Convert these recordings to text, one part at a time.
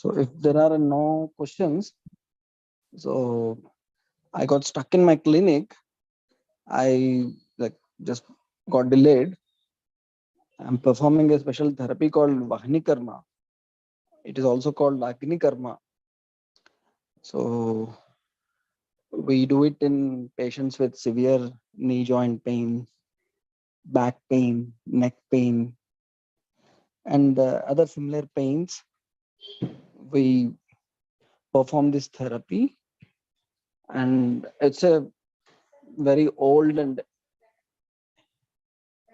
So if there are no questions, so I got stuck in my clinic. I just got delayed. I'm performing a special therapy called Vahni Karma. It is also called Agni Karma. So we do it in patients with severe knee joint pain, back pain, neck pain, and other similar pains. We perform this therapy, and it's a very old and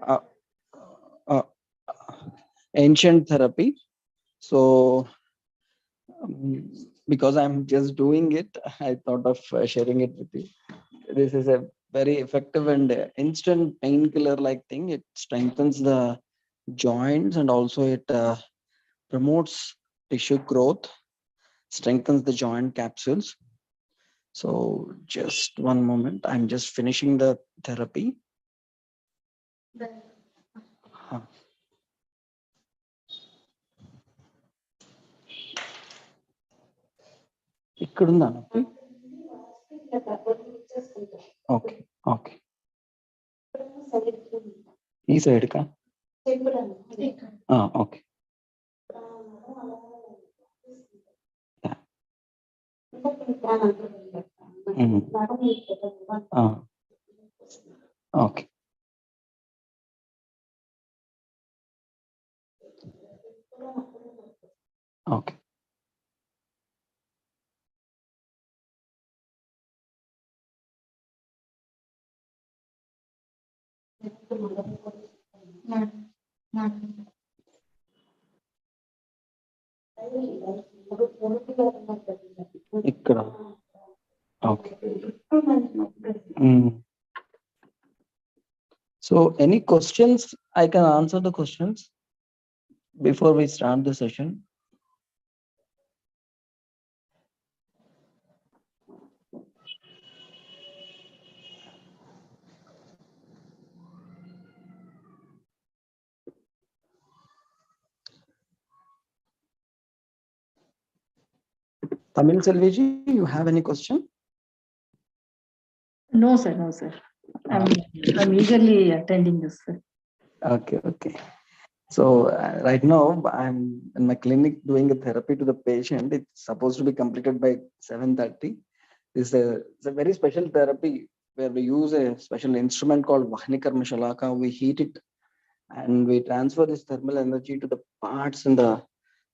uh, uh, ancient therapy. So because I'm just doing it, I thought of sharing it with you. This is a very effective and instant painkiller like thing. It strengthens the joints and also it promotes tissue growth, strengthens the joint capsules. So just one moment, I'm just finishing the therapy. Huh. ఇక్కడుందా నొప్పి? Okay okay ఈ side కా okay okay okay ఇక్కడ okay. So any questions? I can answer the questions before we start the session. Tamil Selveji, you have any question? No, sir. No, sir. I'm eagerly attending this, sir. Okay. So right now I'm in my clinic doing a therapy to the patient. It's supposed to be completed by 7:30. It's a very special therapy where we use a special instrument called Vahni Karma Shalaka. We heat it and we transfer this thermal energy to the parts in the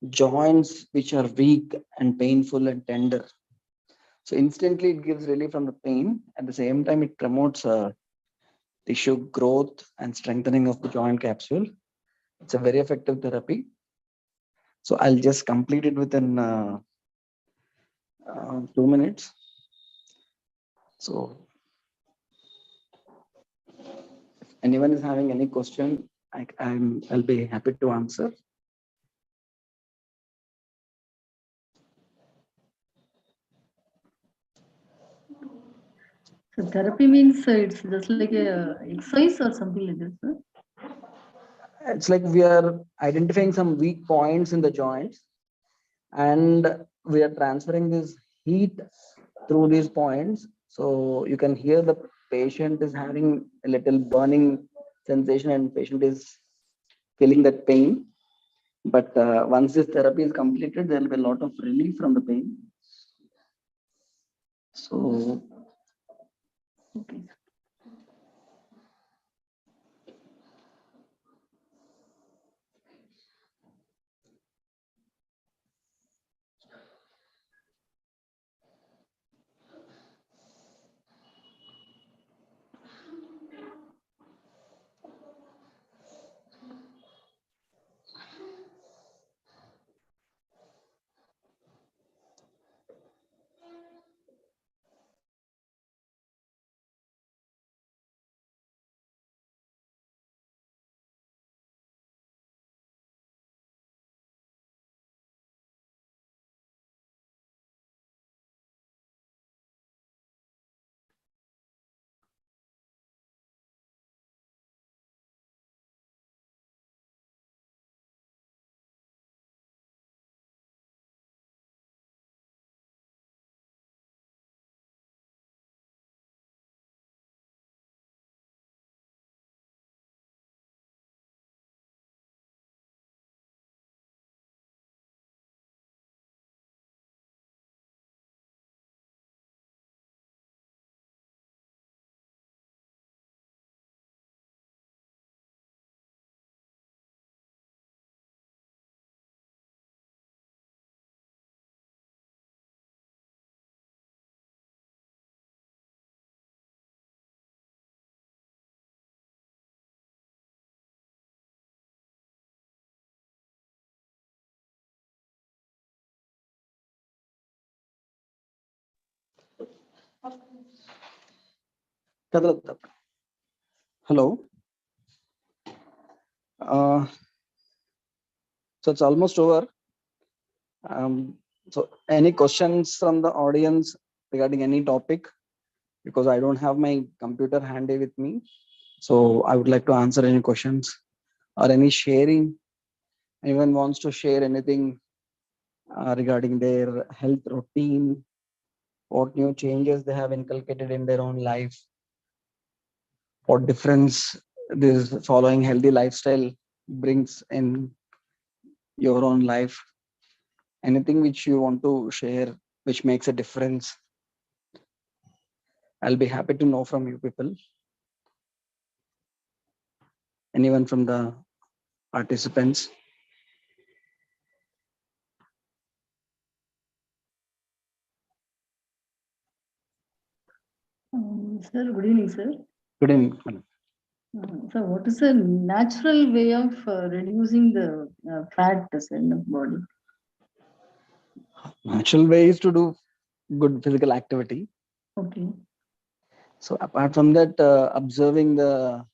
joints which are weak and painful and tender. So instantly it gives relief from the pain. At the same time, it promotes tissue growth and strengthening of the joint capsule. It's a very effective therapy. So I'll just complete it within 2 minutes. So if anyone is having any question, I'll be happy to answer. So therapy means it's just like a exercise or something like this, sir? It's like we are identifying some weak points in the joints and we are transferring this heat through these points. So you can hear the patient is having a little burning sensation and patient is feeling that pain. But once this therapy is completed, there will be a lot of relief from the pain. So Okay. Hello. So it's almost over. So any questions from the audience regarding any topic? Because I don't have my computer handy with me. So I would like to answer any questions or any sharing. Anyone wants to share anything regarding their health routine, what new changes they have inculcated in their own life, what difference this following healthy lifestyle brings in your own life, anything which you want to share which makes a difference. I'll be happy to know from you people. Anyone from the participants? Sir, good evening, sir. Good evening, madam. So, what is a natural way of reducing the fat in the body? Natural way is to do good physical activity. Okay. So apart from that, observing the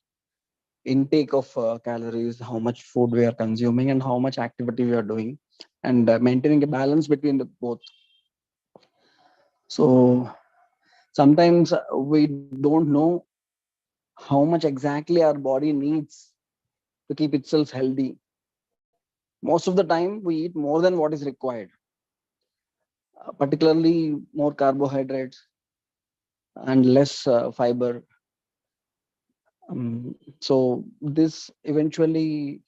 intake of calories, how much food we are consuming and how much activity we are doing, and maintaining a balance between the both. So sometimes we don't know how much exactly our body needs to keep itself healthy. Most of the time we eat more than what is required, particularly more carbohydrates and less fiber. So this eventually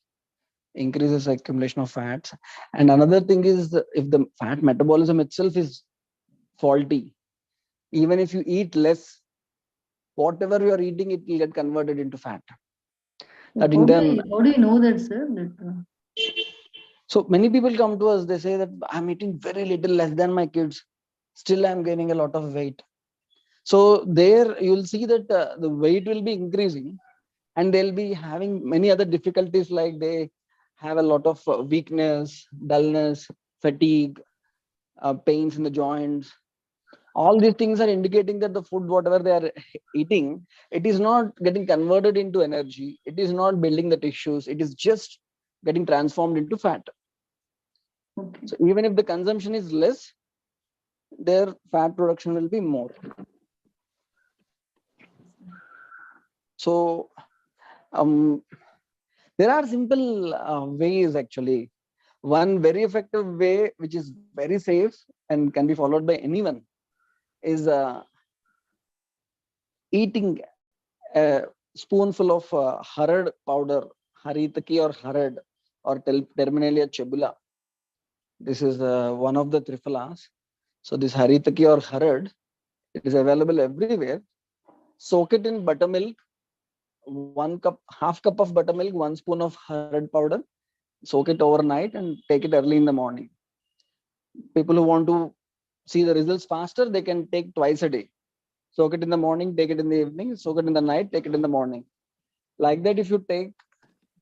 increases accumulation of fats. And another thing is, if the fat metabolism itself is faulty, even if you eat less, whatever you are eating, it will get converted into fat. That in turn, How do you know that, sir? That, so many people come to us, they say that I'm eating very little, less than my kids, still I'm gaining a lot of weight. So there you'll see that the weight will be increasing, and they'll be having many other difficulties, like they have a lot of weakness, dullness, fatigue, pains in the joints. All these things are indicating that the food, whatever they are eating, it is not getting converted into energy. It is not building the tissues. It is just getting transformed into fat. okay. So even if the consumption is less, their fat production will be more. So there are simple ways actually. One very effective way, which is very safe and can be followed by anyone, is eating a spoonful of harad powder, haritaki or harad, or terminalia chebula. This is one of the trifalas. So this haritaki or harad, it is available everywhere. Soak it in buttermilk, 1 cup, half cup of buttermilk, 1 spoon of harad powder. Soak it overnight and take it early in the morning. People who want to see the results faster, they can take twice a day. Soak it in the morning, take it in the evening, soak it in the night, take it in the morning. Like that, if you take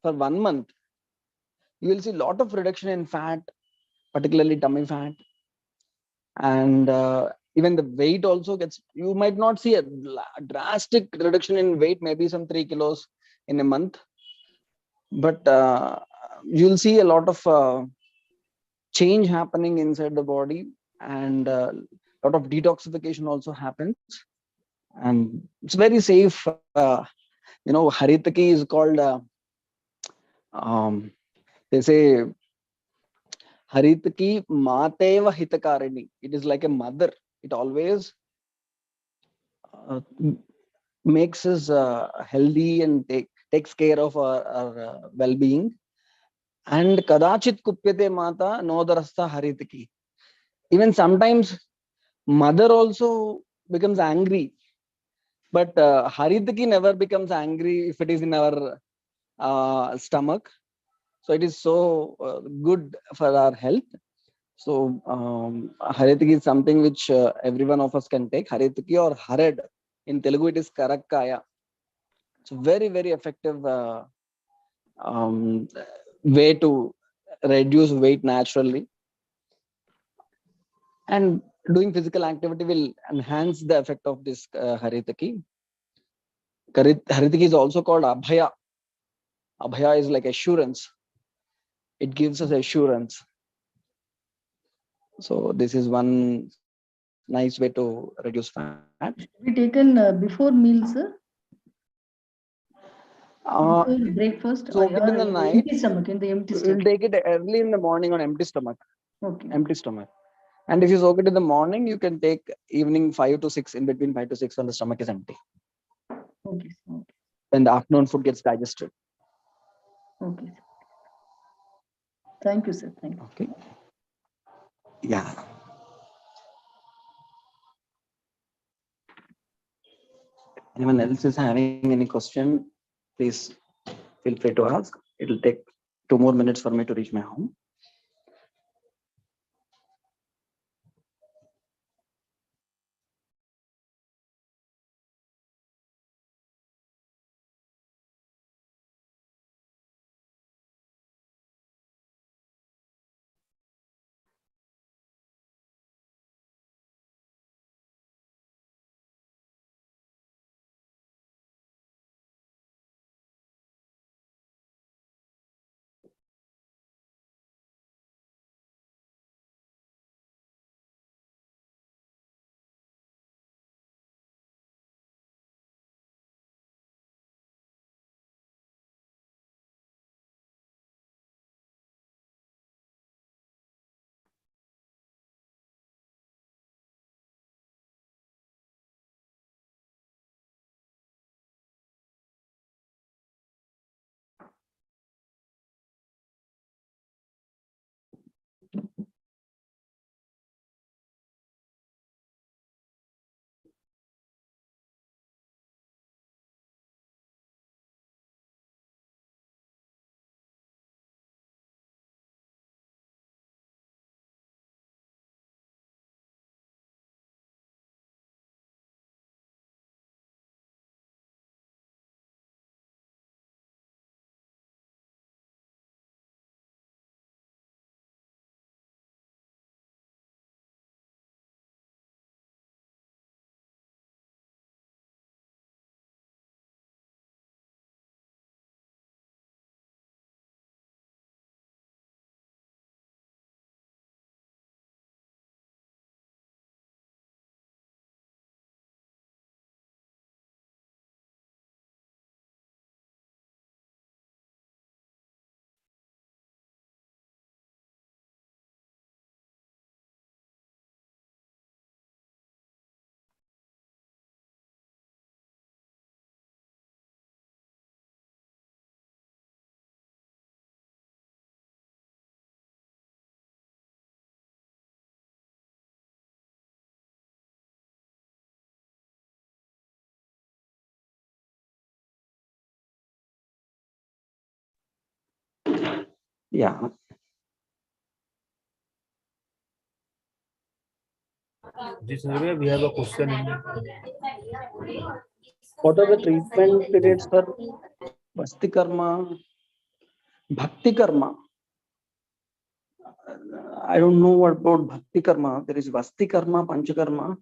for 1 month, you will see a lot of reduction in fat, particularly tummy fat. And even the weight also gets, you might not see a drastic reduction in weight, maybe some 3 kilos in a month. But you'll see a lot of change happening inside the body, and a lot of detoxification also happens. And it's very safe. Haritaki is called, they say, Haritaki Mateva Hitakarini. It is like a mother. It always uh, makes us healthy and takes care of our well-being. And Kadachit Kupyate Mata Nodarastha Haritaki. Even sometimes mother also becomes angry, but Haritaki never becomes angry if it is in our stomach. So it is so good for our health. So Haritaki is something which every one of us can take. Haritaki or Harad, in Telugu it is Karakkaya. It's very, very effective way to reduce weight naturally. And doing physical activity will enhance the effect of this haritaki. Haritaki is also called abhaya. Abhaya is like assurance. It gives us assurance. So this is one nice way to reduce fat. Be taken before meals, sir? Before If breakfast soak it in the night, empty stomach, in the empty we'll stomach. take it early in the morning on empty stomach. Okay. Empty stomach. And if you soak it in the morning, you can take evening 5 to 6, in between 5 to 6 when the stomach is empty. Okay. Okay. When the afternoon food gets digested. Okay. Thank you, sir. Thank you. Okay. Yeah. Anyone else is having any question, please feel free to ask. It'll take 2 more minutes for me to reach my home. Yeah. This survey, we have a question. What are the treatment periods for Vasti Karma, Bhakti Karma? I don't know what about Bhakti Karma. There is Vasti Karma, Panchakarma.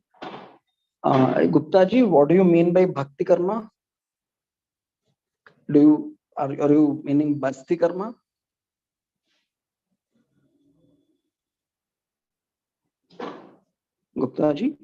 Gupta ji, what do you mean by Bhakti Karma? Are you meaning Vasti Karma? Gupta ji?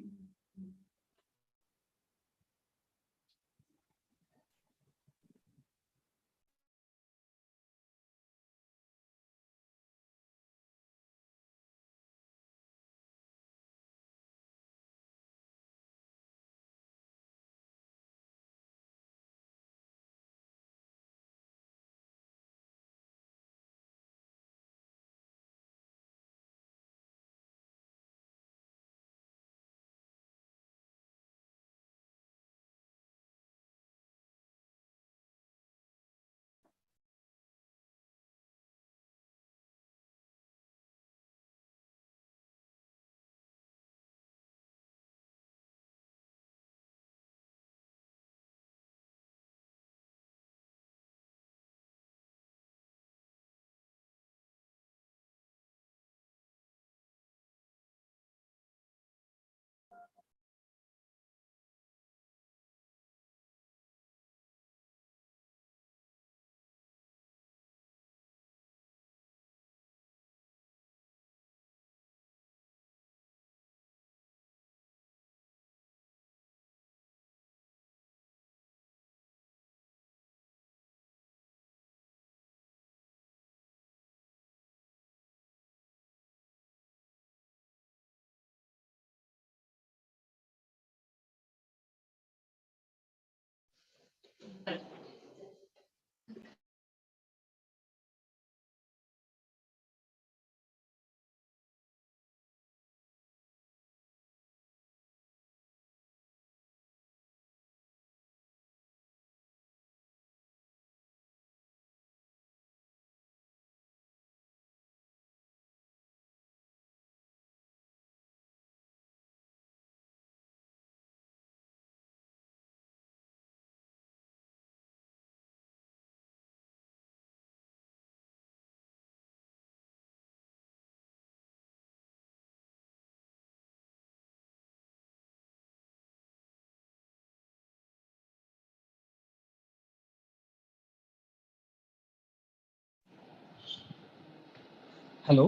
Hello.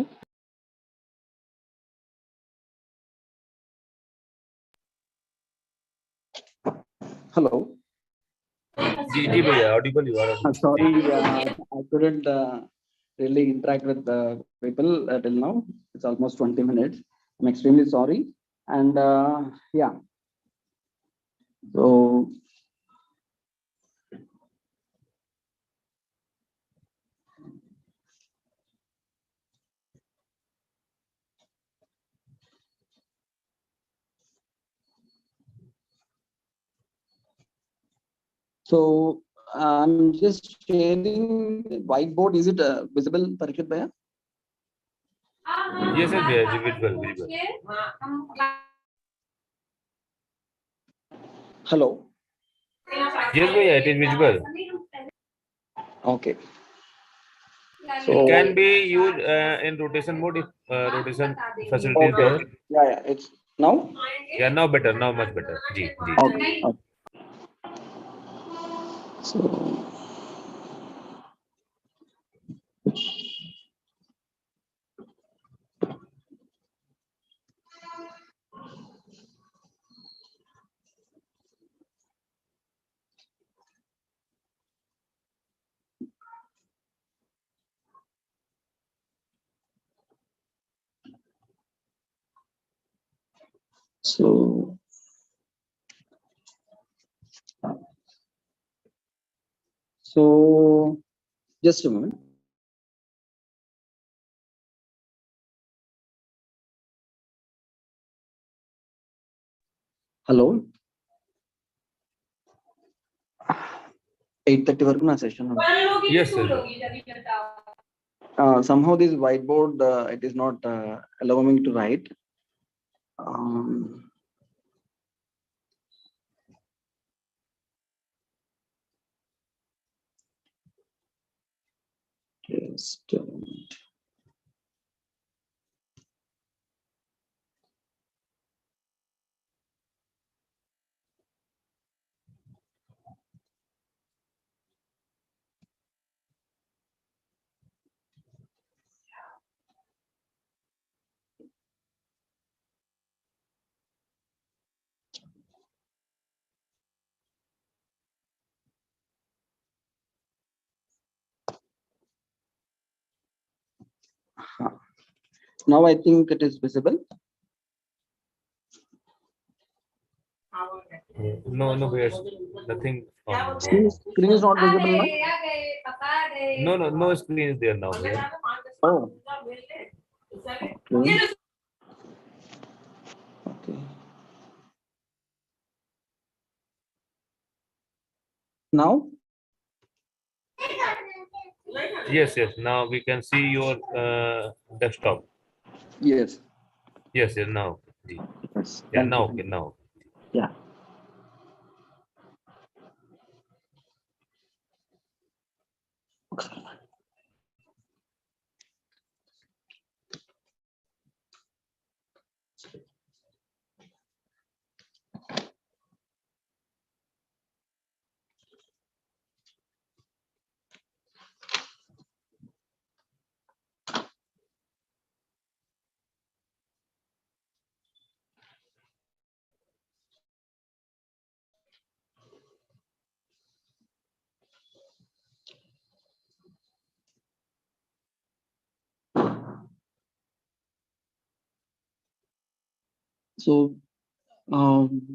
Hello. जी भैया audible you are audible. Sorry, I couldn't really interact with the people till now. It's almost 20 minutes. I'm extremely sorry. And yeah, so I'm just sharing whiteboard. Is it visible, Parikshit Bhaiya? Yes, sir, भैया visible visible. Hello. Yes भैया, it is visible. Okay. It So can be used in rotation mode if rotation facility is there. yeah, it's now. Yeah, now better, now much better. Ji ji. Okay. Okay. So so so just a moment. Hello. 8:30 వరకు నా session. Yes sir. Somehow this whiteboard it is not allowing me to write. Just a moment. Now I think it is visible. No भैया, nothing. Screen is not visible now. No screen is there now भैया. Oh. Okay. Okay. Now. Yes, now we can see your desktop. Yes. Yes, now. Yes. Yeah, now okay, now. Yeah. So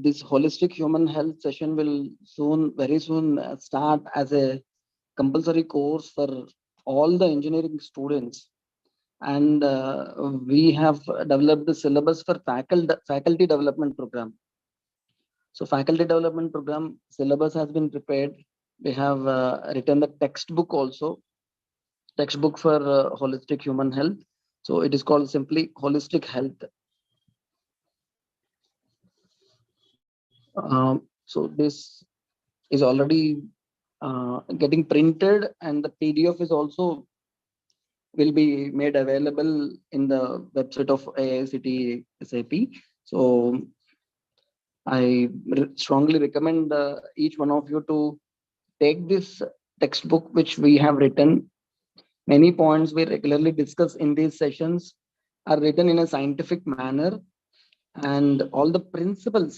this holistic human health session will very soon start as a compulsory course for all the engineering students, and we have developed the syllabus for faculty development program. So faculty development program syllabus has been prepared. We have written the textbook also, textbook for holistic human health. So it is called simply holistic health. So this is already getting printed, and the PDF is also will be made available in the website of AICTE-SIP. So I strongly recommend each one of you to take this textbook which we have written. Many points we regularly discuss in these sessions are written in a scientific manner, and all the principles,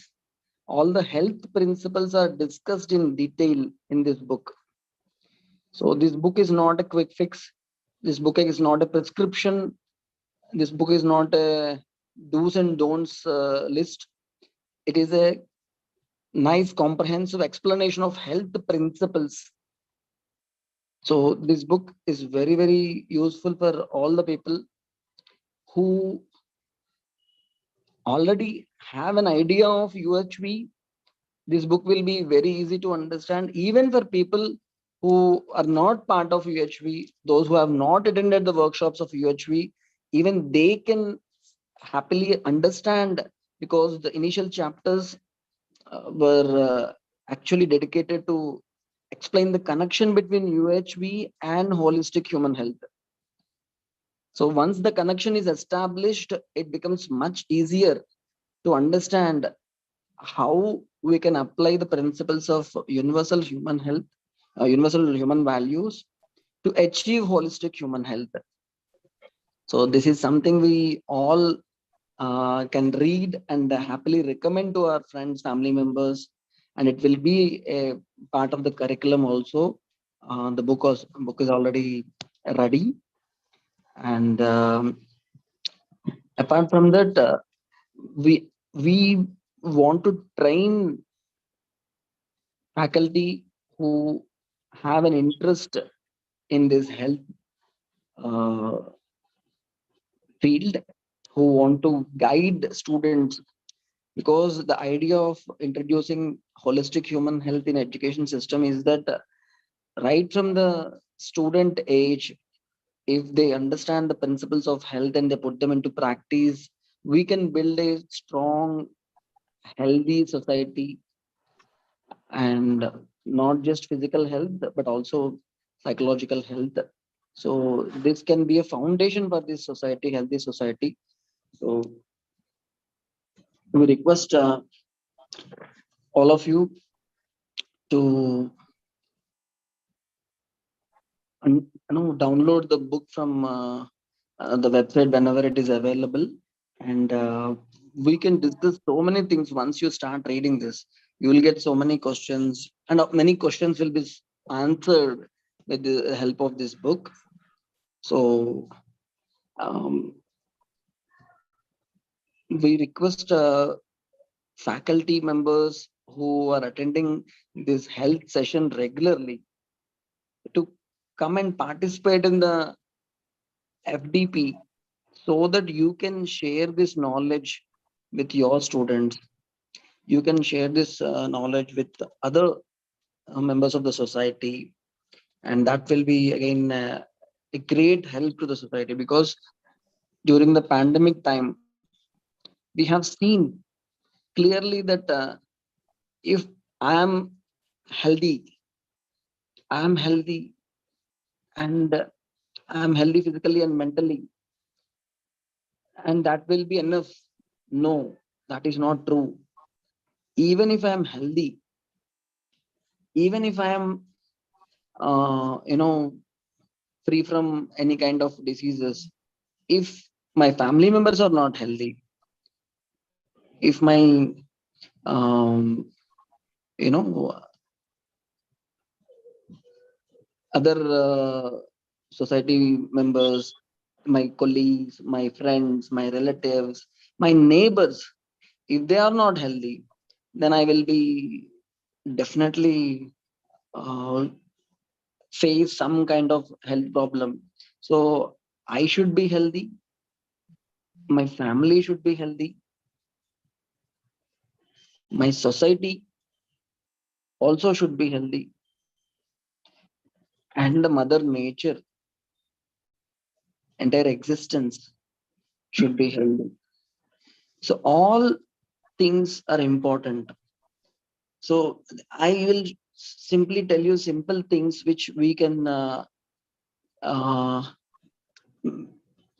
all the health principles are discussed in detail in this book. So this book is not a quick fix. This book is not a prescription. This book is not a do's and don'ts list. It is a nice comprehensive explanation of health principles. So this book is very, very useful for all the people who already have an idea of UHV. This book will be very easy to understand, even for people who are not part of UHV, those who have not attended the workshops of UHV, even they can happily understand, because the initial chapters were actually dedicated to explain the connection between UHV and holistic human health. So once the connection is established, it becomes much easier to understand how we can apply the principles of universal human health, universal human values to achieve holistic human health. So this is something we all can read and happily recommend to our friends, family members, and it will be a part of the curriculum also. The book is already ready, and apart from that, we want to train faculty who have an interest in this health uh, field, who want to guide students, because the idea of introducing holistic human health in education system is that right from the student age, if they understand the principles of health and they put them into practice, we can build a strong, healthy society, and not just physical health but also psychological health. So this can be a foundation for this society, healthy society. So we request all of you to download the book from the website whenever it is available, and we can discuss so many things. Once you start reading this, you will get so many questions, and many questions will be answered with the help of this book. So um, we request faculty members who are attending this health session regularly to come and participate in the FDP, so that you can share this knowledge with your students. You can share this knowledge with other members of the society, and that will be again a great help to the society, because during the pandemic time, we have seen clearly that if I am healthy, I am healthy, and I am healthy physically and mentally, and that will be enough. No, that is not true. Even if I am healthy, even if I am, free from any kind of diseases, if my family members are not healthy, if my, um, you know, other society members, my colleagues, my friends, my relatives, my neighbors, if they are not healthy, then I will be definitely uh, face some kind of health problem. So I should be healthy, my family should be healthy, my society also should be healthy, and the mother nature, entire existence should be healthy. So all things are important. So I will simply tell you simple things which we can uh,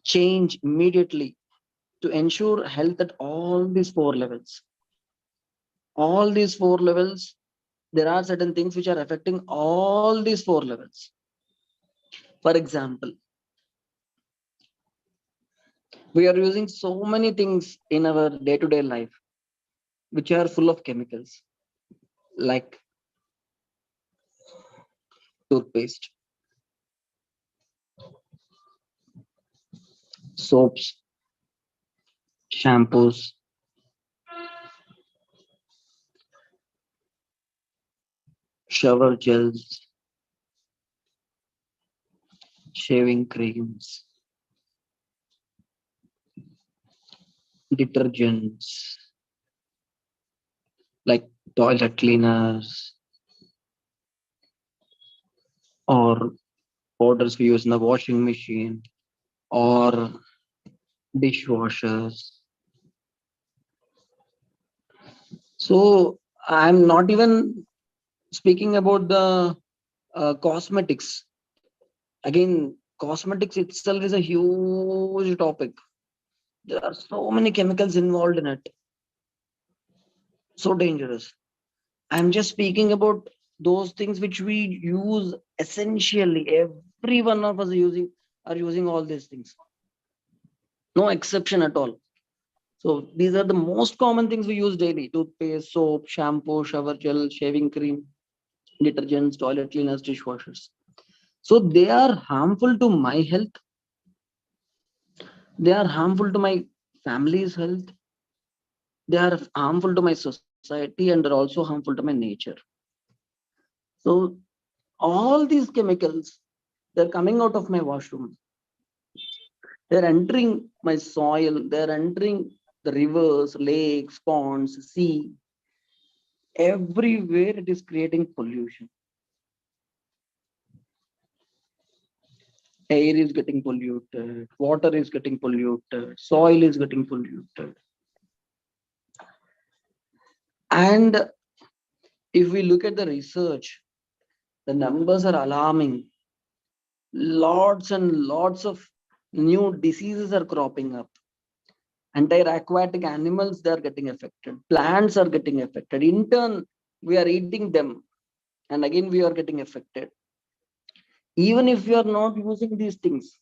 change immediately to ensure health at all these four levels. All these four levels, there are certain things which are affecting all these four levels. For example, we are using so many things in our day-to-day life which are full of chemicals, like toothpaste, soaps, shampoos, shower gels, shaving creams, detergents, like toilet cleaners, or powders we use in the washing machine, or dishwashers. So I'm not even speaking about the cosmetics. Again, cosmetics itself is a huge topic. There are so many chemicals involved in it. So dangerous. I'm just speaking about those things which we use essentially. Every one of us are using all these things. No exception at all. So these are the most common things we use daily: toothpaste, soap, shampoo, shower gel, shaving cream, detergents, toilet cleaners, dishwashers. So they are harmful to my health. They are harmful to my family's health. They are harmful to my society, and they're also harmful to my nature. So all these chemicals, they're coming out of my washroom. They're entering my soil. They're entering the rivers, lakes, ponds, sea. Everywhere it is creating pollution. Air is getting polluted, water is getting polluted, soil is getting polluted. And if we look at the research, the numbers are alarming. Lots and lots of new diseases are cropping up. Entire aquatic animals, they are getting affected. Plants are getting affected. In turn, we are eating them, and again we are getting affected. Even if we are not using these things,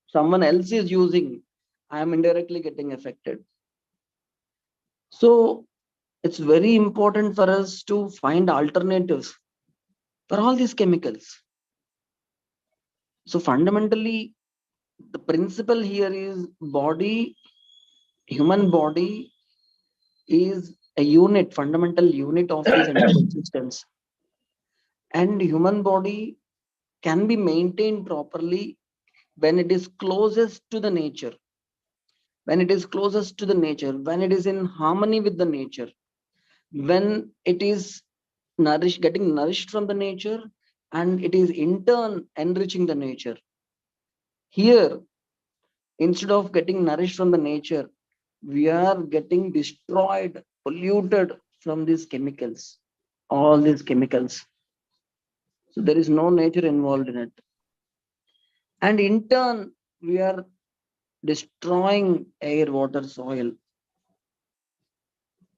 someone else is using, I am indirectly getting affected. So it's very important for us to find alternatives for all these chemicals. So fundamentally, the principle here is human body is a unit, fundamental unit of this entire existence. And human body can be maintained properly when it is closest to the nature, when it is closest to the nature, when it is in harmony with the nature, when it is getting nourished from the nature, and it is in turn enriching the nature. Here, instead of getting nourished from the nature, we are getting destroyed, polluted from these chemicals, all these chemicals. So there is no nature involved in it. And in turn, we are destroying air, water, soil.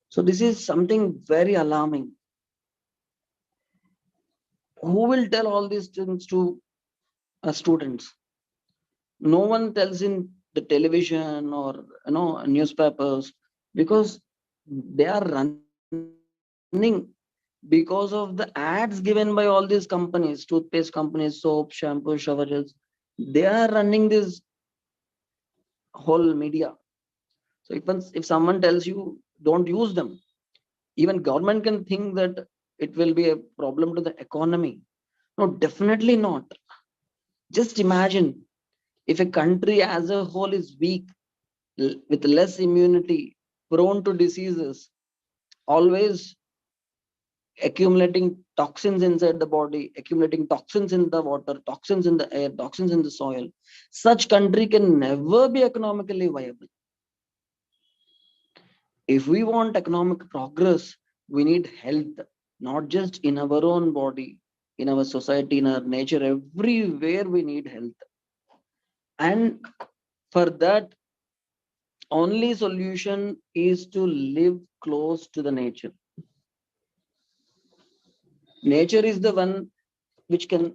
So this is something very alarming. Who will tell all these things to students? No one tells in the television or newspapers, because they are running because of the ads given by all these companies, toothpaste companies, soap, shampoo, shower gels. They are running this whole media. So if someone tells you don't use them, even government can think that it will be a problem to the economy. No, definitely not. Just imagine if a country as a whole is weak, with less immunity, prone to diseases, always accumulating toxins inside the body, accumulating toxins in the water, toxins in the air, toxins in the soil, such country can never be economically viable. If we want economic progress, we need health, not just in our own body, in our society, in our nature, everywhere we need health. And for that, only solution is to live close to the nature. Nature is the one which can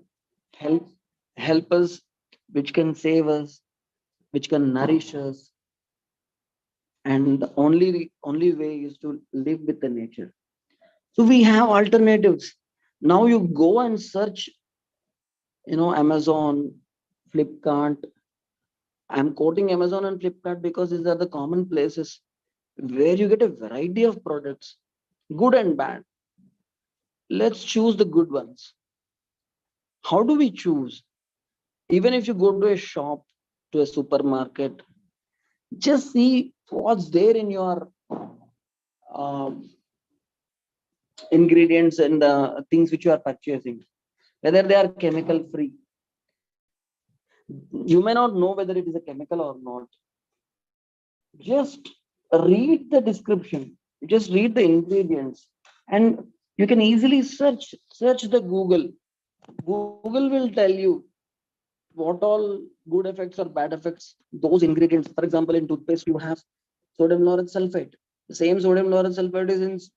help help us, which can save us, which can nourish us. And the only way is to live with the nature. So we have alternatives. Now you go and search, Amazon, Flipkart. I'm quoting Amazon and Flipkart because these are the common places where you get a variety of products, good and bad. Let's choose the good ones. How do we choose? Even if you go to a shop, to a supermarket, just see what's there in your um, ingredients and the things which you are purchasing, whether they are chemical free. You may not know whether it is a chemical or not. Just read the description, just read the ingredients, and you can easily search the Google will tell you what all good effects or bad effects those ingredients. For example, in toothpaste you have sodium lauryl sulfate. The same sodium lauryl sulfate is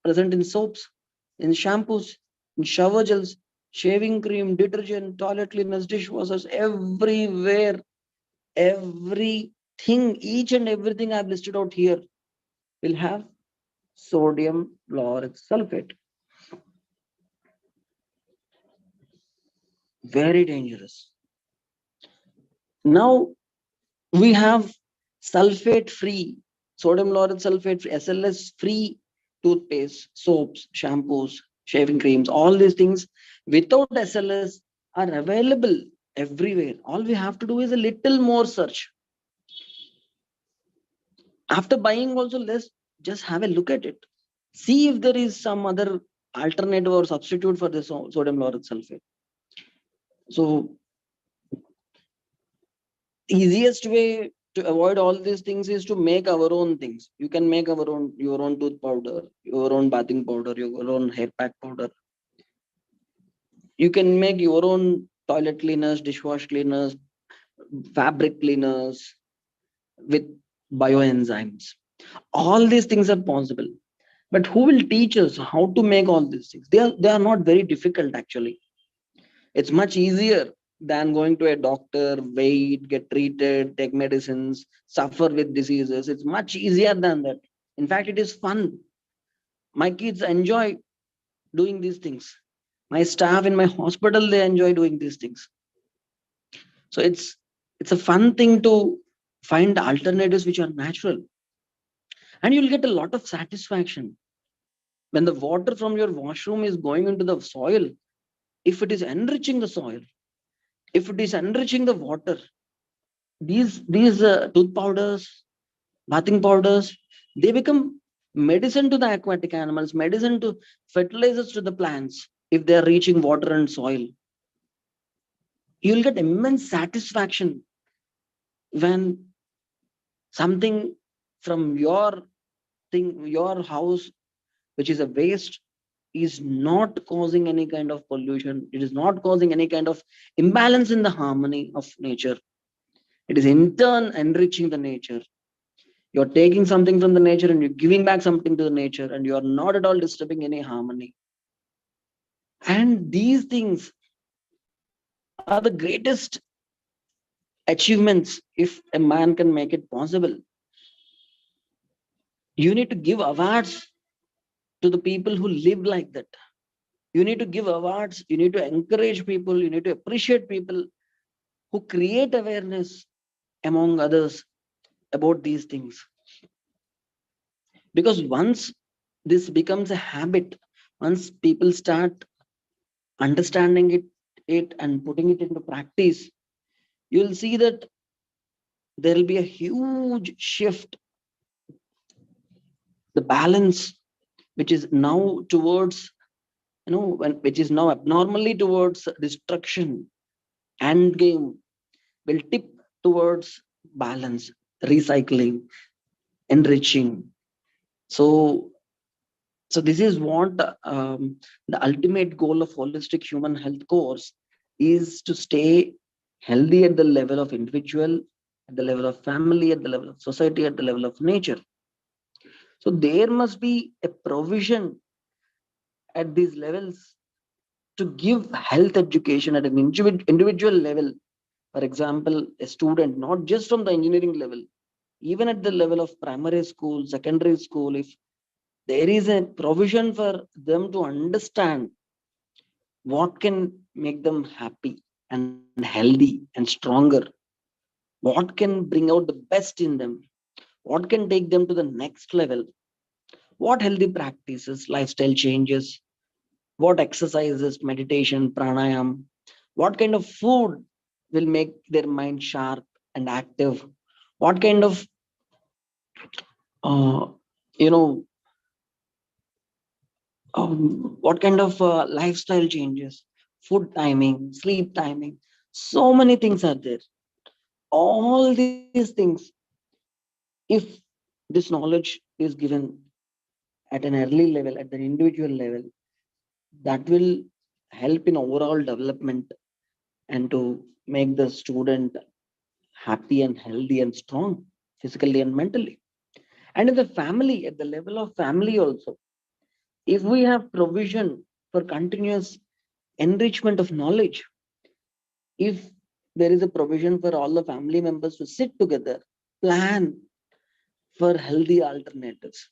present in soaps, in shampoos, in shower gels, shaving cream, detergent, toilet cleaners, dishwashers, everywhere. Everything, each and everything I've listed out here will have sodium lauryl sulfate. Very dangerous. Now we have sulfate free, sodium lauryl sulfate free, SLS free toothpaste, soaps, shampoos, shaving creams. All these things without SLS are available everywhere. All we have to do is a little more search. After buying also, let's just have a look at it. See if there is some other alternative or substitute for this sodium lauryl sulfate. So easiest way to avoid all these things is to make our own things. You can make your own tooth powder, your own bathing powder, your own hair pack powder. You can make your own toilet cleaners, dishwash cleaners, fabric cleaners with bioenzymes. All these things are possible. But who will teach us how to make all these things? They are not very difficult actually. It's much easier than going to a doctor, wait, get treated, take medicines, suffer with diseases. It's much easier than that. In fact, it is fun. My kids enjoy doing these things. My staff in my hospital, they enjoy doing these things. So it's a fun thing to find alternatives which are natural. And you'll get a lot of satisfaction. When the water from your washroom is going into the soil, if it is enriching the soil, if it is enriching the water, these tooth powders, bathing powders, they become medicine to the aquatic animals, medicine to fertilizers to the plants. If they are reaching water and soil, you'll get immense satisfaction when something from your house, which is a waste, is not causing any kind of pollution. It is not causing any kind of imbalance in the harmony of nature. It is in turn enriching the nature. You're taking something from the nature and you're giving back something to the nature, and you're not at all disturbing any harmony. And these things are the greatest achievements if a man can make it possible. You need to give awards to the people who live like that. You need to give awards, you need to encourage people, you need to appreciate people who create awareness among others about these things. Because once this becomes a habit, once people start understanding it and putting it into practice, you'll see that there will be a huge shift. The balance, which is now towards, which is now abnormally towards destruction, end game, will tip towards balance, recycling, enriching. So this is what the ultimate goal of holistic human health course is: to stay healthy at the level of individual, at the level of family, at the level of society, at the level of nature. So there must be a provision at these levels to give health education at an individual level. For example, a student, not just from the engineering level, even at the level of primary school, secondary school, if there is a provision for them to understand what can make them happy and healthy and stronger, what can bring out the best in them, what can take them to the next level, what healthy practices, lifestyle changes, what exercises, meditation, pranayam, what kind of food will make their mind sharp and active, what kind of uh, you know what kind of lifestyle changes, food timing, sleep timing, so many things are there. All these things, if this knowledge is given at an early level, at the individual level, that will help in overall development and to make the student happy and healthy and strong physically and mentally. And in the family, at the level of family also, if we have provision for continuous enrichment of knowledge, if there is a provision for all the family members to sit together, plan for healthy alternatives.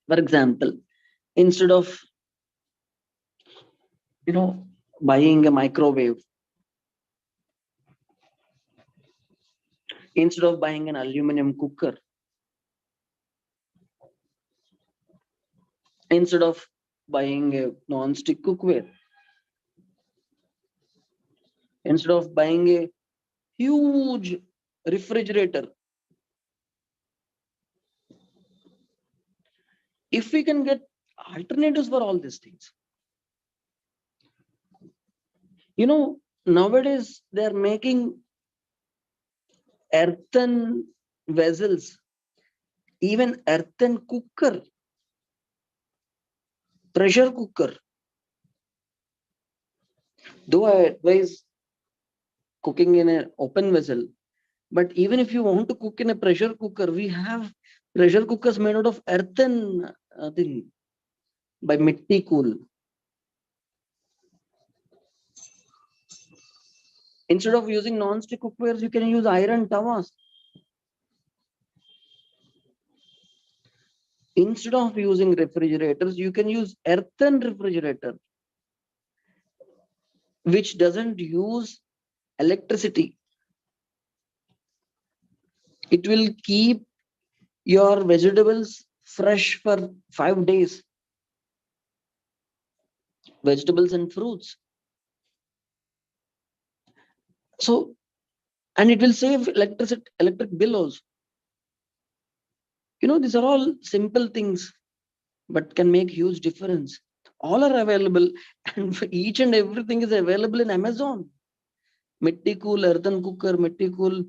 For example, instead of buying a microwave, instead of buying an aluminum cooker, instead of buying a non-stick cookware, instead of buying a huge refrigerator, if we can get alternatives for all these things, nowadays they're making earthen vessels, even earthen cooker, pressure cooker. Though I advise cooking in an open vessel, but even if you want to cook in a pressure cooker, we have pressure cookers made out of earthen thing by mitti cool. Instead of using non-stick cookwares, you can use iron tawas. Instead of using refrigerators, you can use earthen refrigerator, which doesn't use electricity. It will keep your vegetables fresh for 5 days, vegetables and fruits. So, and it will save electric bill also. These are all simple things, but can make huge difference. All are available, and each and everything is available in Amazon. Mitti cool earthen cooker, mitti cool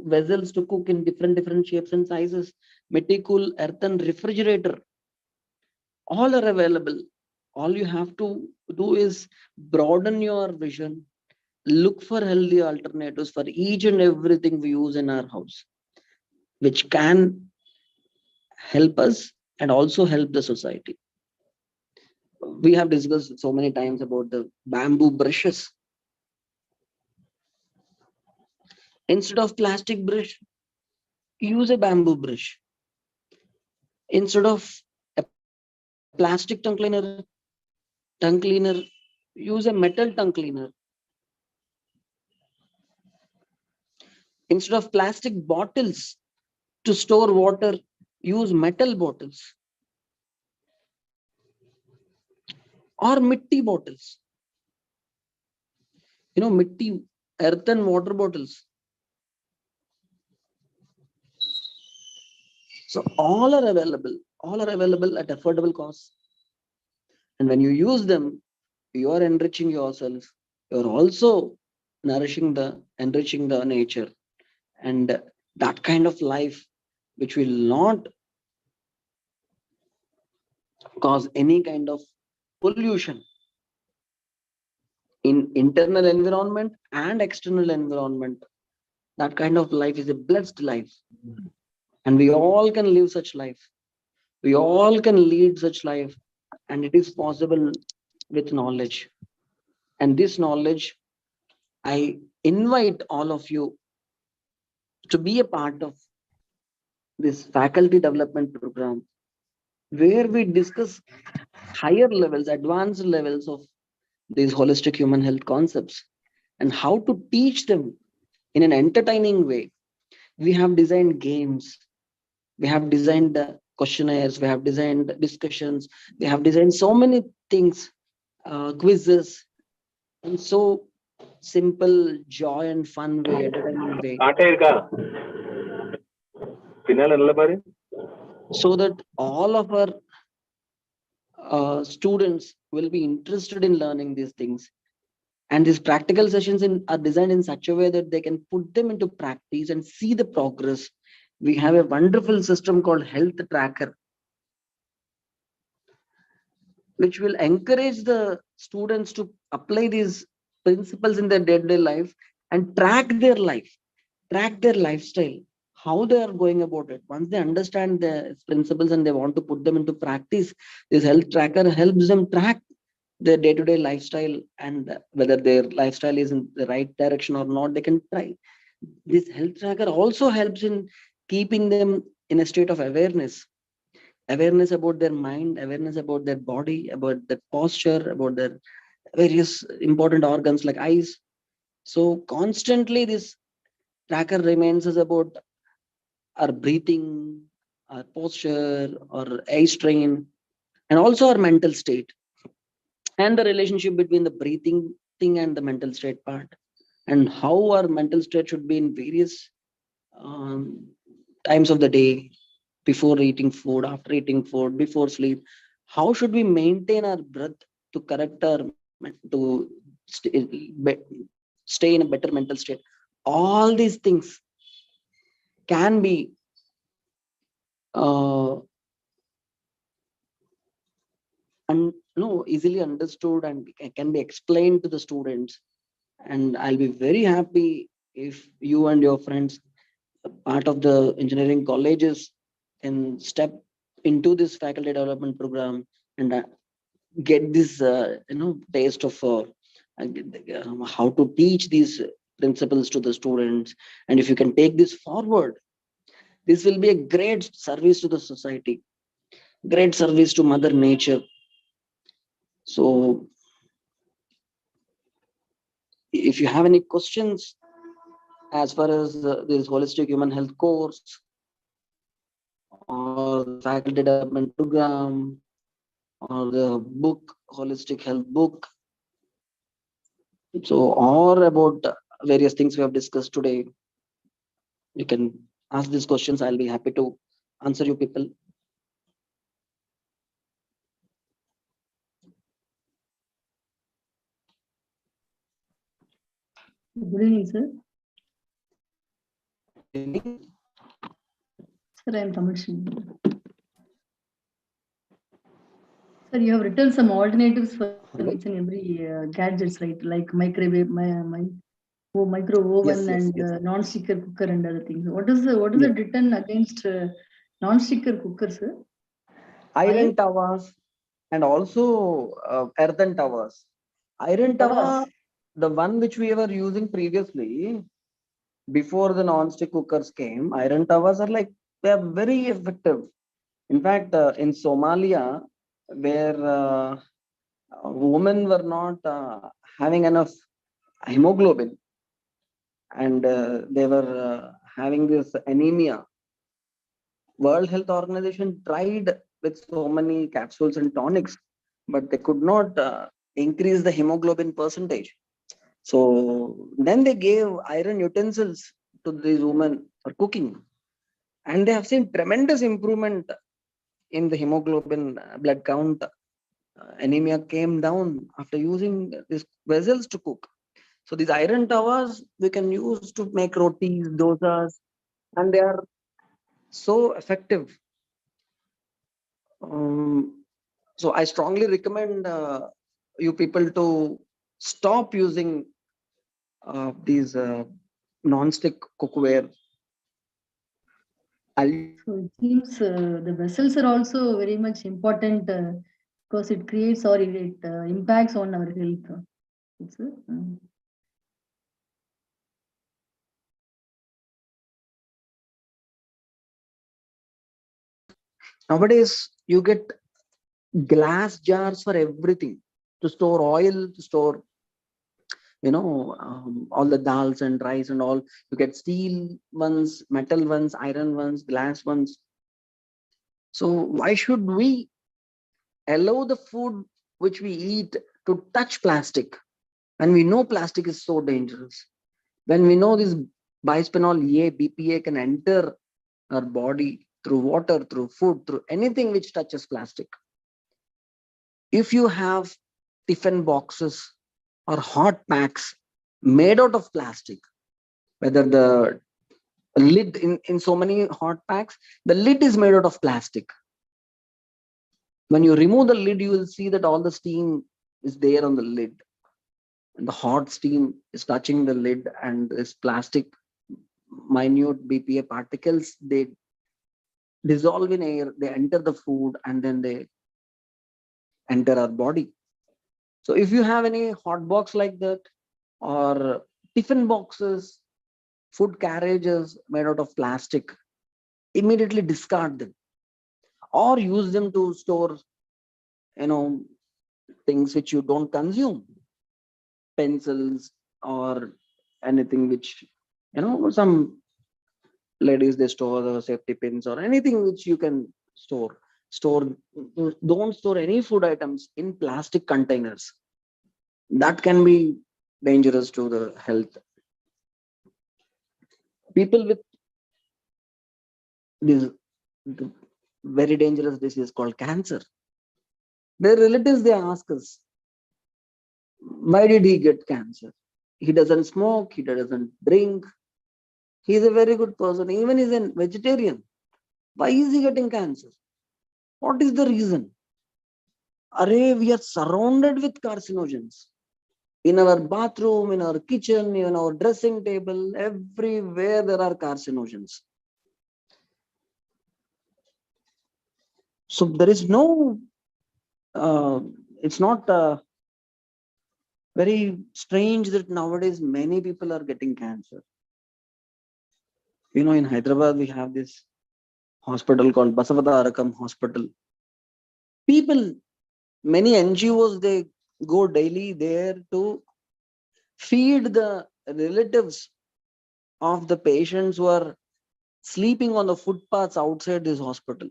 vessels to cook in different shapes and sizes, mitti cool earthen refrigerator, all are available. All you have to do is broaden your vision, look for healthy alternatives for each and everything we use in our house, which can help us and also help the society. We have discussed so many times about the bamboo brushes. Instead of plastic brush, use a bamboo brush. Instead of a plastic tongue cleaner, use a metal tongue cleaner. Instead of plastic bottles to store water, use metal bottles or mitti bottles. Mitti, earthen water bottles. So all are available at affordable costs. And when you use them, you are enriching yourself. You're also enriching the nature, and that kind of life which will not cause any kind of pollution in internal environment and external environment. That kind of life is a blessed life, and we all can live such life. We all can lead such life, and it is possible with knowledge. And this knowledge, I invite all of you to be a part of this faculty development program where we discuss higher levels, advanced levels of these holistic human health concepts and how to teach them in an entertaining way. We have designed games, we have designed questionnaires, we have designed discussions, we have designed so many things, quizzes, and so simple, joy and fun way, entertaining way, so that all of our students will be interested in learning these things. And these practical sessions are designed in such a way that they can put them into practice and see the progress. We have a wonderful system called Health Tracker, which will encourage the students to apply these principles in their day-to-day life and track their lifestyle, how they are going about it. Once they understand the principles and they want to put them into practice, this health tracker helps them track their day-to-day lifestyle, and whether their lifestyle is in the right direction or not, they can try. This health tracker also helps in keeping them in a state of awareness about their mind, awareness about their body, about their posture, about their various important organs like eyes. So constantly this tracker reminds us about our breathing, our posture, our eye strain, and also our mental state, and the relationship between the breathing thing and the mental state part, and how our mental state should be in various um, times of the day, before eating food, after eating food, before sleep. How should we maintain our breath to correct our to stay in a better mental state? All these things can be uh, easily understood and can be explained to the students. And I'll be very happy if you and your friends, part of the engineering colleges, can step into this faculty development program and get this taste of how to teach these principles to the students. And if you can take this forward, this will be a great service to the society, great service to mother nature. So if you have any questions as far as this holistic human health course or the faculty development program or the book, holistic health book, so or about various things we have discussed today, you can ask these questions. I'll be happy to answer you people. Good evening, sir. Sir, I am Tamil. Sir, you have written some alternatives for each and every gadgets, right? Like microwave, micro oven, Yes, and yes. non-sticker cooker and other things. What is it written against non-sticker cooker, sir? Iron towers and also earthen towers. Iron tawa, the one which we were using previously before the non-stick cookers came, iron towers are like, they are very effective. In fact, in Somalia, where women were not having enough hemoglobin, and they were having this anemia, World Health Organization tried with so many capsules and tonics, but they could not increase the hemoglobin percentage. So then they gave iron utensils to these women for cooking, and they have seen tremendous improvement in the hemoglobin blood count. Anemia came down after using these vessels to cook. So these iron towers we can use to make rotis, dosas, and they are so effective. So I strongly recommend you people to stop using these non-stick cookware. So it seems the vessels are also very much important because it creates or it impacts on our health. It's, Nowadays, you get glass jars for everything, to store oil, to store, all the dals and rice and all. You get steel ones, metal ones, iron ones, glass ones. So why should we allow the food which we eat to touch plastic when we know plastic is so dangerous? When we know this bisphenol A, BPA can enter our body through water, through food, through anything which touches plastic. If you have tiffin boxes or hot packs made out of plastic, whether the lid in so many hot packs, the lid is made out of plastic. When you remove the lid, you will see that all the steam is there on the lid. And the hot steam is touching the lid, and this plastic, minute BPA particles, they dissolve in air, they enter the food, and then they enter our body. So if you have any hot box like that, or tiffin boxes, food carriages made out of plastic, immediately discard them or use them to store, things which you don't consume, pencils or anything which, some ladies, they store the safety pins or anything which you can store. Don't store any food items in plastic containers. That can be dangerous to the health. People with this very dangerous disease called cancer, their relatives, they ask us, why did he get cancer? He doesn't smoke, he doesn't drink, he's a very good person, even he's a vegetarian. Why is he getting cancer? What is the reason? Array, we are surrounded with carcinogens. In our bathroom, in our kitchen, in our dressing table, everywhere there are carcinogens. So there is no, it's not very strange that nowadays many people are getting cancer. In Hyderabad, we have this hospital called Basavadarakam Hospital. People, many NGOs, they go daily there to feed the relatives of the patients who are sleeping on the footpaths outside this hospital.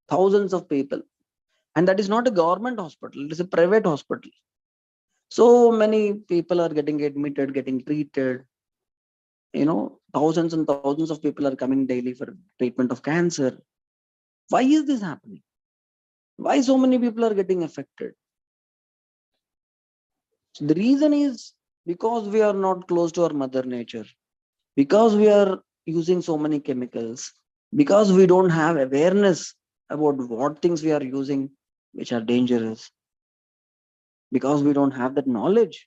Thousands of people. And that is not a government hospital, it is a private hospital. So many people are getting admitted, getting treated. Thousands and thousands of people are coming daily for treatment of cancer. Why is this happening? Why so many people are getting affected? So the reason is because we are not close to our mother nature, because we are using so many chemicals, because we don't have awareness about what things we are using which are dangerous, because we don't have that knowledge,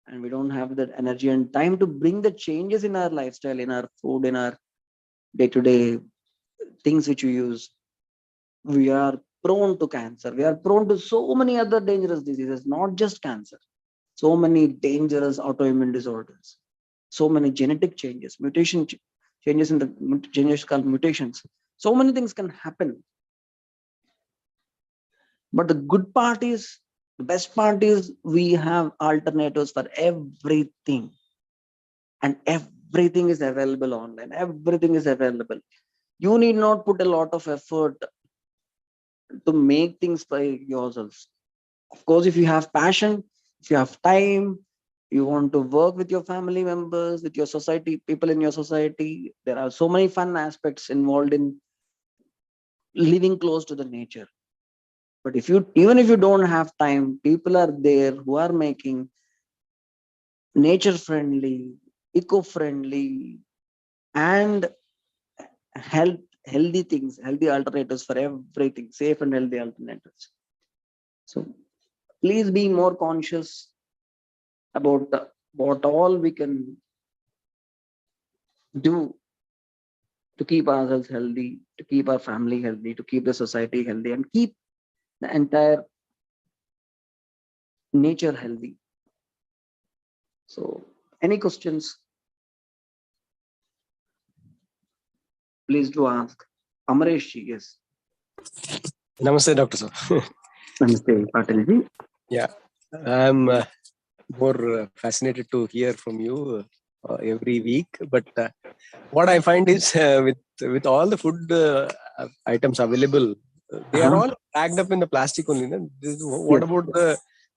and we don't have that energy and time to bring the changes in our lifestyle, in our food, in our day-to-day things which we use. We are prone to cancer. We are prone to so many other dangerous diseases, not just cancer. So many dangerous autoimmune disorders, so many genetic changes, changes in the genes called mutations. So many things can happen. But the good part is, the best part is, we have alternatives for everything. And everything is available online. Everything is available. You need not put a lot of effort to make things by yourselves. Of course, if you have passion, if you have time, you want to work with your family members, with your society, people in your society, there are so many fun aspects involved in living close to the nature. But even if you don't have time, people are there who are making nature friendly, eco friendly, and healthy things, healthy alternatives for everything, safe and healthy alternatives. So please be more conscious about what all we can do to keep ourselves healthy, to keep our family healthy, to keep the society healthy, and keep the entire nature healthy. So any questions? Please do ask. Amaresh, yes. Namaste, Doctor Sir. Namaste, Patil ji. Yeah, I'm more fascinated to hear from you every week. But what I find is with all the food items available, they are all packed up in the plastic only. No? What Yes. about the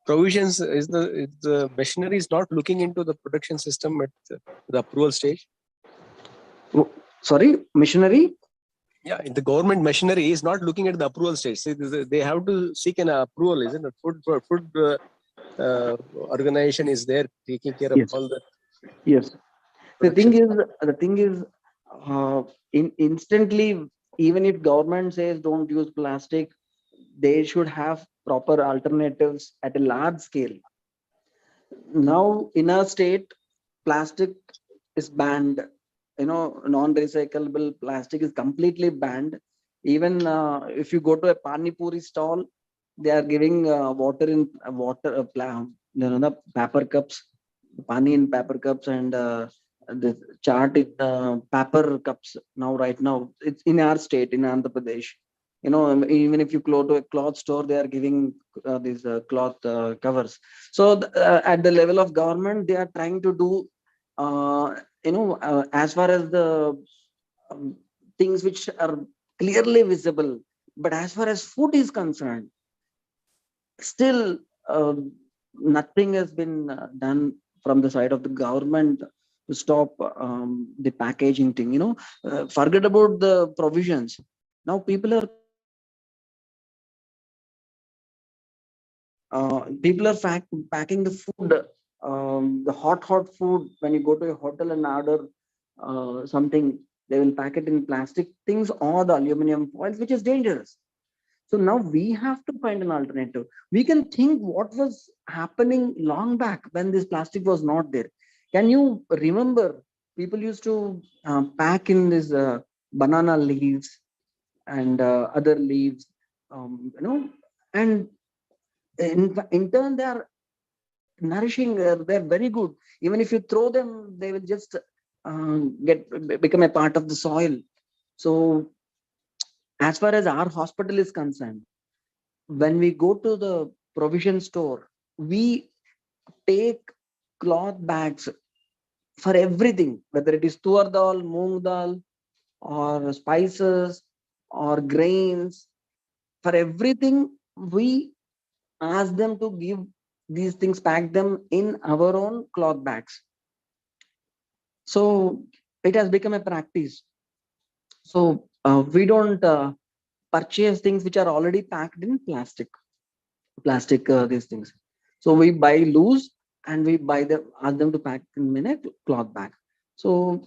provisions? Is the machinery is not looking into the production system at the approval stage? Sorry, missionary? Yeah, the government machinery is not looking at the approval stage. See, they have to seek an approval, isn't it? Food organization is there taking care of Yes. all the Yes. The production. thing is, instantly, even if government says don't use plastic, they should have proper alternatives at a large scale. Now, in our state, plastic is banned. Non-recyclable plastic is completely banned. Even if you go to a pani puri stall, they are giving water in the paper cups, pani in paper cups, and the chart in paper cups. Right now, it's in our state, in Andhra Pradesh. Even if you go to a cloth store, they are giving these cloth covers. So at the level of government, they are trying to do, as far as the things which are clearly visible. But as far as food is concerned, still nothing has been done from the side of the government to stop the packaging thing. Forget about the provisions. Now people are packing the food, the hot food. When you go to a hotel and order something, they will pack it in plastic things or the aluminum foils, which is dangerous. So now we have to find an alternative. We can think what was happening long back when this plastic was not there. Can you remember people used to pack in this banana leaves and other leaves, and in turn they are nourishing. They're very good. Even if you throw them, they will just become a part of the soil. So as far as our hospital is concerned, when we go to the provision store, we take cloth bags for everything, whether it is tur dal, moong dal, or spices or grains. For everything, we ask them to give these things, pack them in our own cloth bags. So it has become a practice. So we don't purchase things which are already packed in plastic these things. So we buy loose and we ask them to pack in a cloth bag. So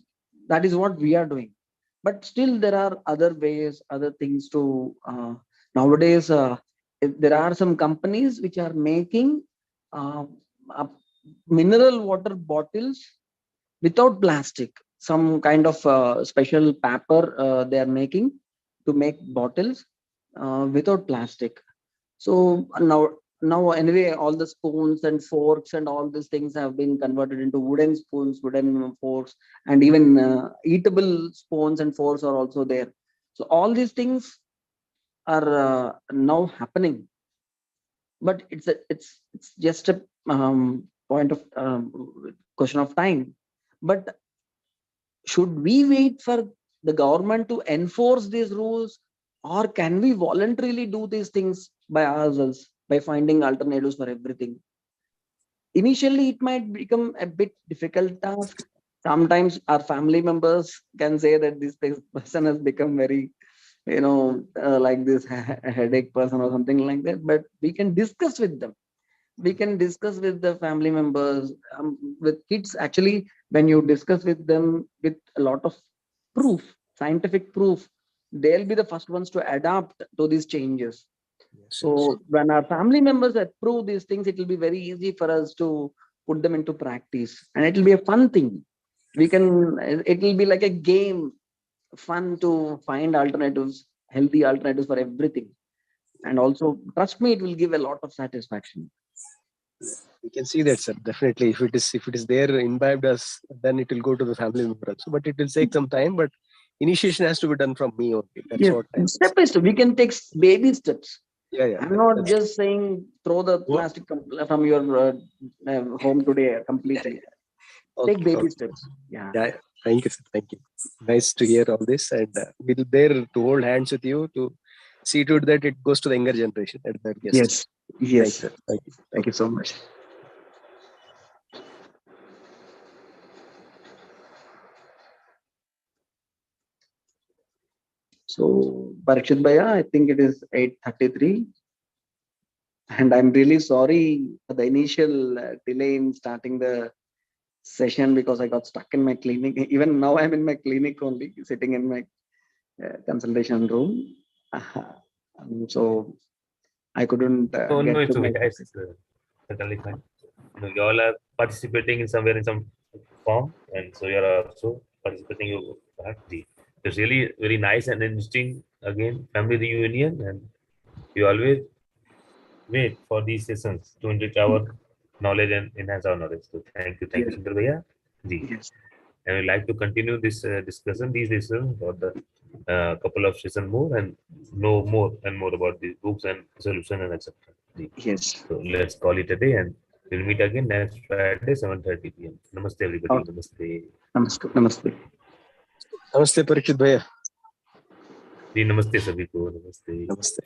that is what we are doing. But still there are other ways, other things to nowadays. There are some companies which are making uh, uh, mineral water bottles without plastic. Some kind of special paper they are making to make bottles without plastic. So now anyway, all the spoons and forks and all these things have been converted into wooden spoons, wooden forks, and even eatable spoons and forks are also there. So all these things are now happening, but it's just a point of question of time. But should we wait for the government to enforce these rules, or can we voluntarily do these things by ourselves by finding alternatives for everything? Initially it might become a bit difficult task. Sometimes our family members can say that this person has become very like this headache person or something like that, but we can discuss with them. We can discuss with the family members, with kids. Actually, when you discuss with them with a lot of proof, scientific proof, they'll be the first ones to adapt to these changes. So when our family members approve these things, it will be very easy for us to put them into practice, and it will be a fun thing. It will be like a game, fun to find alternatives, healthy alternatives for everything. and also trust me, it will give a lot of satisfaction. We can see that, sir. Definitely, if it is there imbibed us, then it will go to the family member also. But it will take some time. But initiation has to be done from me only. That's Yes, what I step by step, we can take baby steps. Yeah. I'm not just saying throw the plastic from your home today completely. Take baby steps. Yeah. Yeah. Thank you, sir. Thank you. Nice to hear all this, and we'll there to hold hands with you to see to it that it goes to the younger generation at the guest. Yes. Yes, sir. Thank you. Thank you so much. So, Parikshit Bhaiya, I think it is 8:33. And I'm really sorry for the initial delay in starting the session because I got stuck in my clinic. Even now, I'm in my clinic only, sitting in my consultation room. So, I couldn't No, get it's to my okay. It's certainly fine. You all are participating in somewhere in some form, and so you are also participating in that. It's really very nice and interesting. Again, family reunion, and you always wait for these sessions to enrich our knowledge and enhance our knowledge. So thank you, Yes. Sundar Bhaiya. Yes. And we'd like to continue this discussion, these lessons, for the couple of sessions more, and know more and more about these books and solution and etc. Yes. So let's call it a day, and we'll meet again next Friday, 7:30 p.m. Namaste, everybody. Okay. Namaste. Namaste. Namaste. Namaste, Parikshit Bhaiya. जी नमस्ते सभी को नमस्ते Namaste.